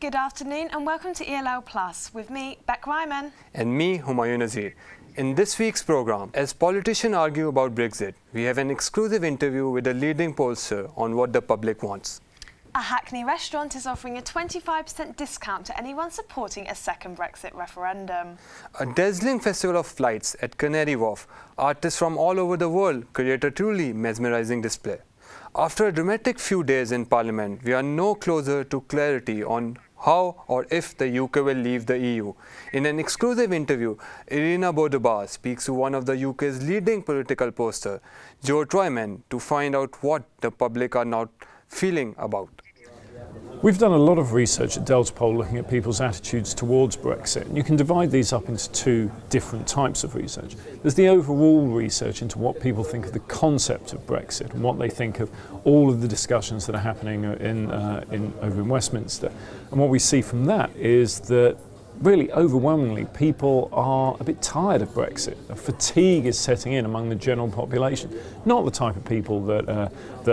Good afternoon and welcome to ELL Plus with me, Ryman. And me, Humayun Nazir. In this week's program, as politicians argue about Brexit, we have an exclusive interview with a leading pollster on what the public wants. A Hackney restaurant is offering a 25% discount to anyone supporting a second Brexit referendum. A dazzling festival of lights at Canary Wharf, artists from all over the world create a truly mesmerizing display. After a dramatic few days in Parliament, we are no closer to clarity on how or if the UK will leave the EU. In an exclusive interview, Irina Boduba speaks to one of the UK's leading political posters, Ryman, to find out what the public are now feeling about. We've done a lot of research at Delta Poll looking at people's attitudes towards Brexit. And you can divide these up into two different types of research. There's the overall research into what people think of the concept of Brexit and what they think of all of the discussions that are happening over in Westminster. And what we see from that is that really overwhelmingly people are a bit tired of Brexit. A fatigue is setting in among the general population. Not the type of people that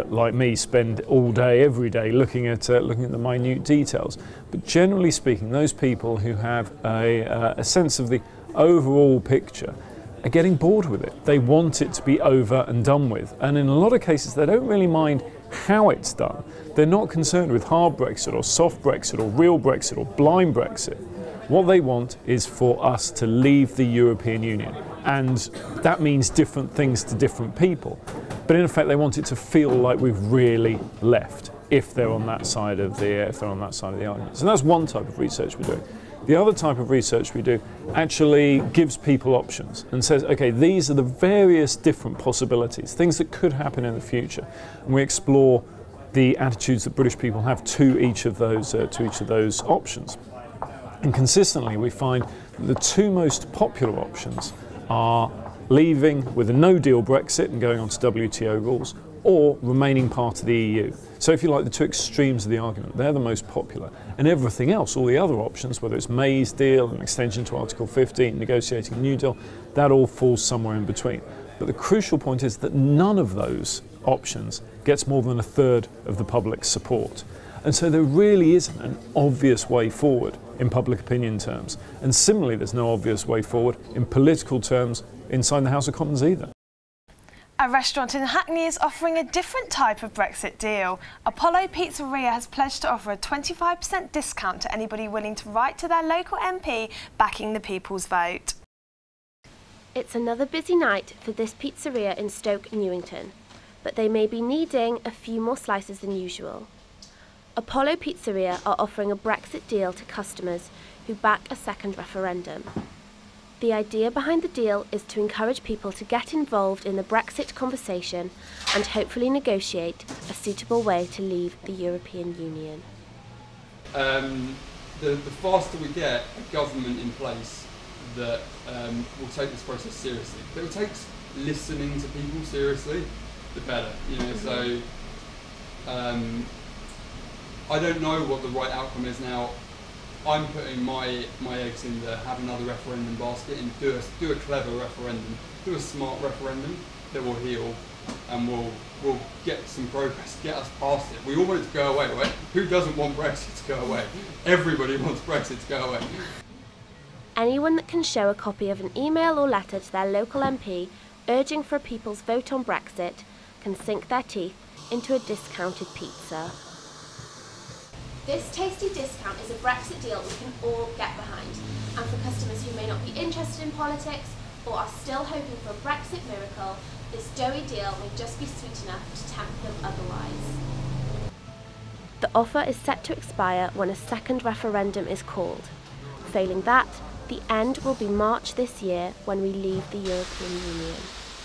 like me spend all day, every day looking at the minute details, but generally speaking, those people who have a sense of the overall picture are getting bored with it. They want it to be over and done with, and in a lot of cases they don't really mind how it's done. They're not concerned with hard Brexit or soft Brexit or real Brexit or blind Brexit. What they want is for us to leave the European Union, and that means different things to different people. But in effect, they want it to feel like we've really left, if they're on that side of the argument. So that's one type of research we're doing. The other type of research we do actually gives people options and says, okay, these are the various different possibilities, things that could happen in the future, and we explore the attitudes that British people have to each of those options. And consistently we find that the two most popular options are leaving with a no-deal Brexit and going on to WTO rules, or remaining part of the EU. So if you like, the two extremes of the argument, they're the most popular. And everything else, all the other options, whether it's May's deal, an extension to Article 15, negotiating a new deal, that all falls somewhere in between. But the crucial point is that none of those options gets more than a third of the public's support. And so there really isn't an obvious way forward in public opinion terms. And similarly, there's no obvious way forward in political terms inside the House of Commons either. A restaurant in Hackney is offering a different type of Brexit deal. Apollo Pizzeria has pledged to offer a 25% discount to anybody willing to write to their local MP backing the people's vote. It's another busy night for this pizzeria in Stoke Newington, but they may be needing a few more slices than usual. Apollo Pizzeria are offering a Brexit deal to customers who back a second referendum. The idea behind the deal is to encourage people to get involved in the Brexit conversation and hopefully negotiate a suitable way to leave the European Union. The faster we get a government in place that will take this process seriously, that will take listening to people seriously, the better. You know, so I don't know what the right outcome is now. I'm putting my eggs in the have another referendum basket and do a clever referendum, do a smart referendum that will heal and will get some progress, get us past it. We all want it to go away, right? Who doesn't want Brexit to go away? Everybody wants Brexit to go away. Anyone that can show a copy of an email or letter to their local MP urging for a people's vote on Brexit can sink their teeth into a discounted pizza. This tasty discount is a Brexit deal we can all get behind, and for customers who may not be interested in politics or are still hoping for a Brexit miracle, this doughy deal may just be sweet enough to tempt them otherwise. The offer is set to expire when a second referendum is called. Failing that, the end will be March this year when we leave the European Union.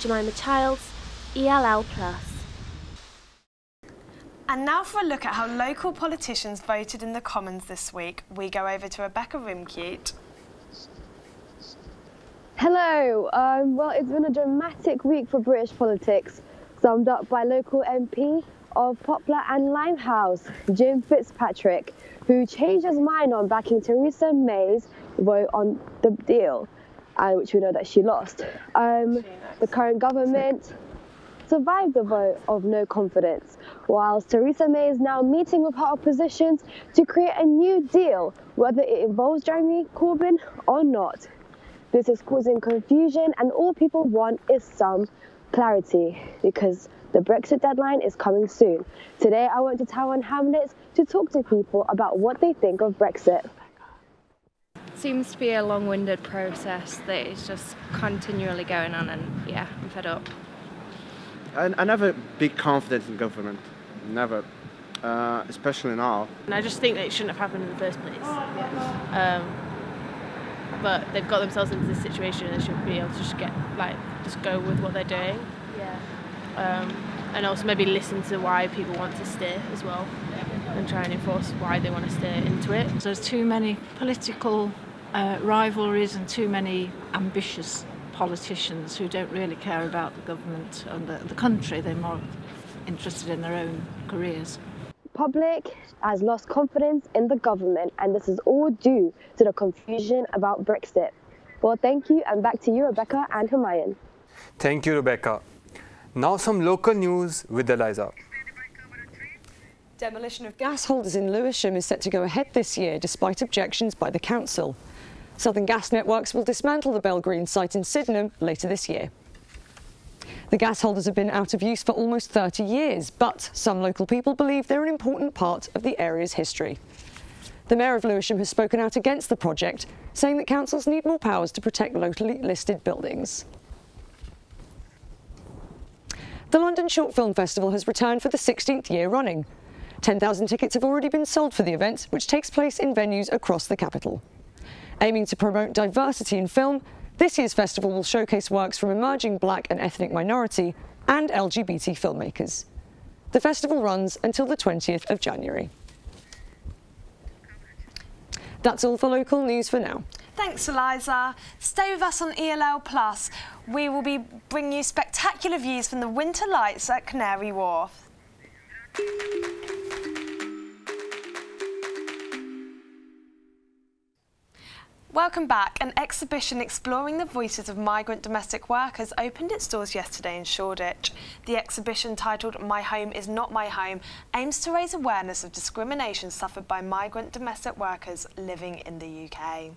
Jemima Childs, ELL Plus. And now for a look at how local politicians voted in the Commons this week, we go over to Rimkute. Hello. Well, it's been a dramatic week for British politics, summed up by local MP of Poplar and Limehouse, Jim Fitzpatrick, who changed his mind on backing Theresa May's vote on the deal, which we know that she lost. The current government survived the vote of no confidence, whilst Theresa May is now meeting with her oppositions to create a new deal, whether it involves Jeremy Corbyn or not. This is causing confusion, and all people want is some clarity, because the Brexit deadline is coming soon. Today I went to Tower Hamlets to talk to people about what they think of Brexit. Seems to be a long-winded process that is just continually going on, and yeah, I'm fed up. I never be confident in government, never, especially now. And I just think that it shouldn't have happened in the first place. But they've got themselves into this situation, and they should be able to just go with what they're doing. Yeah. And also maybe listen to why people want to steer as well, and try and enforce why they want to steer into it. There's too many political rivalries and too many ambitious politicians who don't really care about the government and the country. They're more interested in their own careers. Public has lost confidence in the government, and this is all due to the confusion about Brexit. Well, thank you, and back to you, Rebeka and Humayun. Thank you, Rebeka. Now some local news with Eliza. Demolition of gas holders in Lewisham is set to go ahead this year, despite objections by the council. Southern Gas Networks will dismantle the Belgreen site in Sydenham later this year. The gas holders have been out of use for almost 30 years, but some local people believe they're an important part of the area's history. The Mayor of Lewisham has spoken out against the project, saying that councils need more powers to protect locally listed buildings. The London Short Film Festival has returned for the 16th year running. 10,000 tickets have already been sold for the event, which takes place in venues across the capital. Aiming to promote diversity in film, this year's festival will showcase works from emerging black and ethnic minority and LGBT filmmakers. The festival runs until the 20th of January. That's all for local news for now. Thanks, Eliza. Stay with us on ELL+. We will be bringing you spectacular views from the winter lights at Canary Wharf. Welcome back. An exhibition exploring the voices of migrant domestic workers opened its doors yesterday in Shoreditch. The exhibition, titled My Home Is Not My Home, aims to raise awareness of discrimination suffered by migrant domestic workers living in the UK.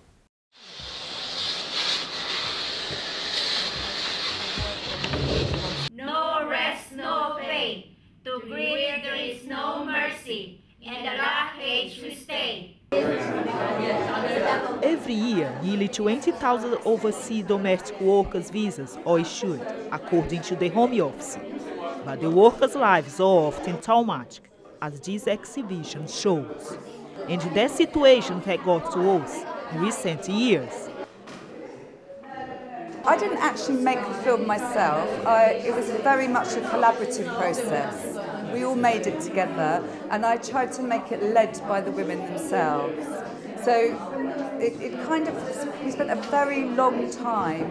No rest, no pain. To grief there is no mercy. In the dark age we stay. Every year, nearly 20,000 overseas domestic workers' visas are issued, according to the Home Office. But the workers' lives are often traumatic, as this exhibition shows. And that situation has got to us in recent years. I didn't actually make the film myself. It was very much a collaborative process. We all made it together, and I tried to make it led by the women themselves. So we spent a very long time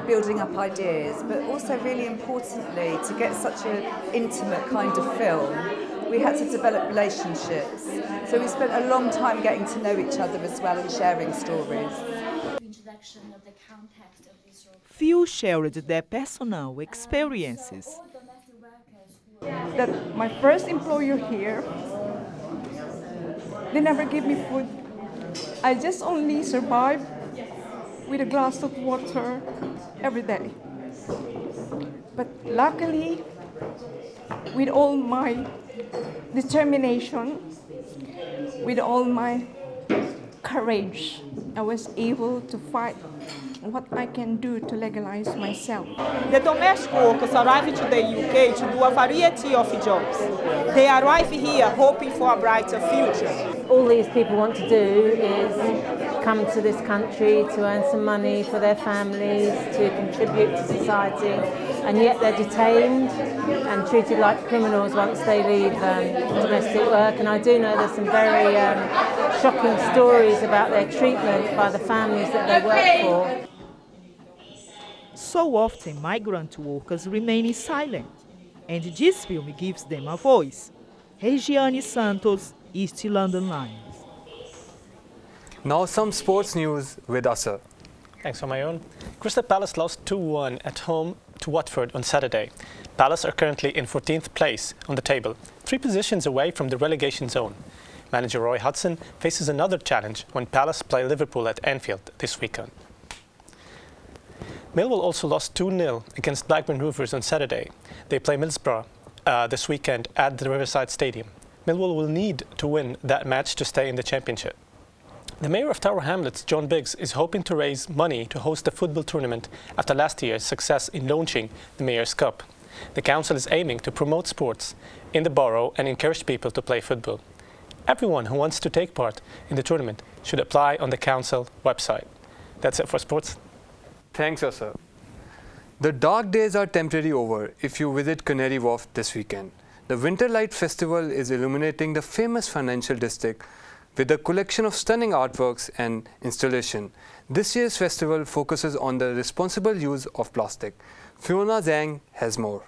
building up ideas, but also really importantly, to get such an intimate kind of film, we had to develop relationships. So we spent a long time getting to know each other as well and sharing stories. Few shared their personal experiences. That my first employer here, they never gave me food. I just only survived with a glass of water every day. But luckily, with all my determination, with all my courage, I was able to fight what I can do to legalize myself. The domestic workers arrive to the UK to do a variety of jobs. They arrive here hoping for a brighter future. All these people want to do is come to this country to earn some money for their families, to contribute to society, and yet they're detained and treated like criminals once they leave domestic work. And I do know there's some very shocking stories about their treatment by the families that they work for. So often, migrant workers remain silent, and this film gives them a voice. Regiane, Santos, East London Lions. Now some sports news with Asar. Thanks, Humayun. Crystal Palace lost 2-1 at home to Watford on Saturday. Palace are currently in 14th place on the table. 3 positions away from the relegation zone. Manager Roy Hodgson faces another challenge when Palace play Liverpool at Anfield this weekend. Millwall also lost 2-0 against Blackburn Rovers on Saturday. They play Middlesbrough this weekend at the Riverside Stadium. Millwall will need to win that match to stay in the Championship. The Mayor of Tower Hamlets, John Biggs, is hoping to raise money to host the football tournament after last year's success in launching the Mayor's Cup. The council is aiming to promote sports in the borough and encourage people to play football. Everyone who wants to take part in the tournament should apply on the council website. That's it for sports. Thanks, sir. The dark days are temporarily over if you visit Canary Wharf this weekend. The Winter Light Festival is illuminating the famous financial district with a collection of stunning artworks and installation. This year's festival focuses on the responsible use of plastic. Fiona Zhang has more.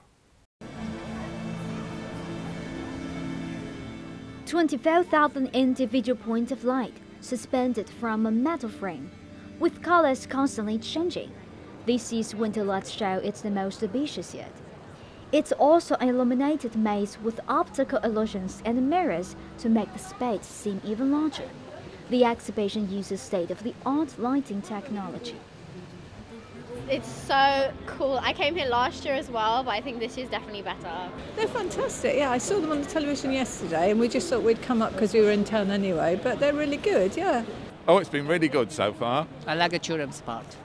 25,000 individual points of light suspended from a metal frame, with colors constantly changing. This year's Winter Lights show is the most ambitious yet. It's also an illuminated maze with optical illusions and mirrors to make the space seem even larger. The exhibition uses state-of-the-art lighting technology. It's so cool. I came here last year as well, but I think this year's definitely better. They're fantastic, yeah. I saw them on the television yesterday and we just thought we'd come up because we were in town anyway, but they're really good, yeah. Oh, it's been really good so far. I like the children's part.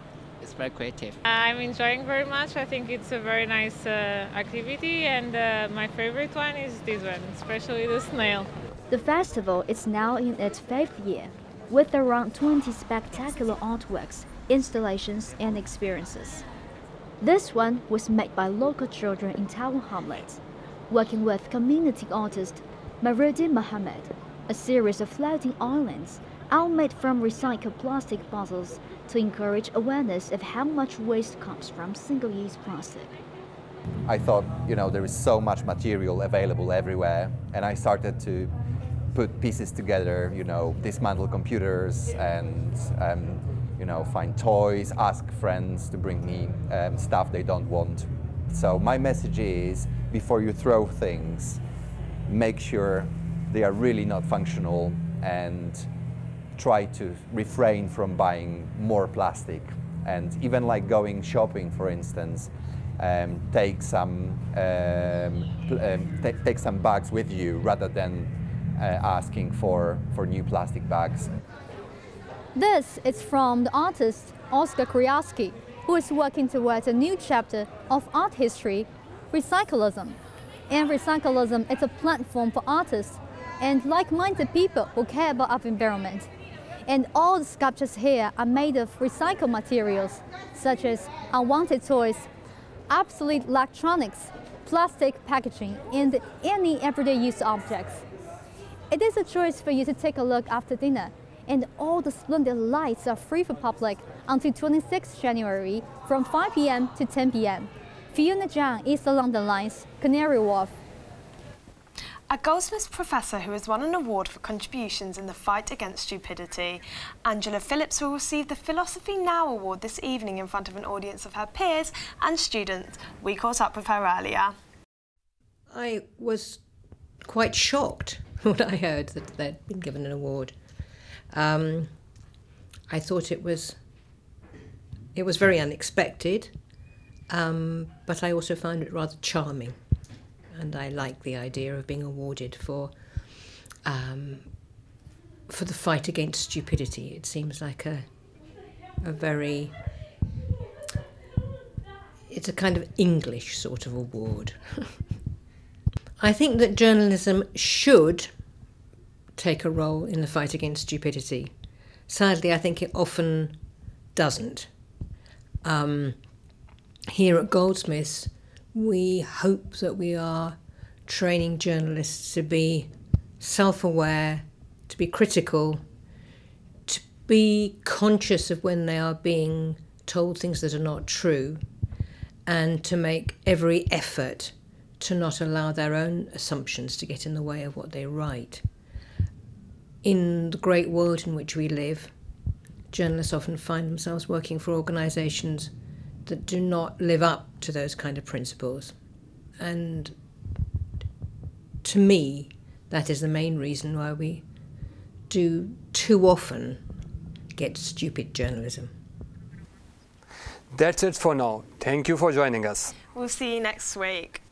It's very creative. I'm enjoying very much. I think it's a very nice activity, and my favorite one is this one, especially the snail. The festival is now in its 5th year, with around 20 spectacular artworks, installations and experiences. This one was made by local children in Tower Hamlets, working with community artist Marudin Mohammed. A series of floating islands all made from recycled plastic bottles to encourage awareness of how much waste comes from single-use plastic. I thought, there is so much material available everywhere, and I started to put pieces together, dismantle computers and, find toys, ask friends to bring me stuff they don't want. So my message is, before you throw things, make sure they are really not functional and try to refrain from buying more plastic. And even like going shopping, for instance, take some bags with you rather than asking for new plastic bags. This is from the artist Oskar Kriaski, who is working towards a new chapter of art history, recyclism. And recyclism is a platform for artists and like-minded people who care about our environment. And all the sculptures here are made of recycled materials, such as unwanted toys, obsolete electronics, plastic packaging, and any everyday use objects. It is a choice for you to take a look after dinner, and all the splendid lights are free for public until 26 January from 5 p.m. to 10 p.m. Fiona Zhang, East London Lines, Canary Wharf. A Goldsmiths professor who has won an award for contributions in the fight against stupidity. Angela Phillips will receive the Philosophy Now Award this evening in front of an audience of her peers and students. We caught up with her earlier. I was quite shocked when I heard that they'd been given an award. I thought it was very unexpected, but I also found it rather charming. And I like the idea of being awarded for the fight against stupidity. It seems like it's a kind of English sort of award. I think that journalism should take a role in the fight against stupidity. Sadly, I think it often doesn't. Here at Goldsmiths, we hope that we are training journalists to be self-aware, to be critical, to be conscious of when they are being told things that are not true, and to make every effort to not allow their own assumptions to get in the way of what they write. In the great world in which we live, journalists often find themselves working for organisations that do not live up to those kind of principles. And to me, that is the main reason why we do too often get stupid journalism. That's it for now. Thank you for joining us. We'll see you next week.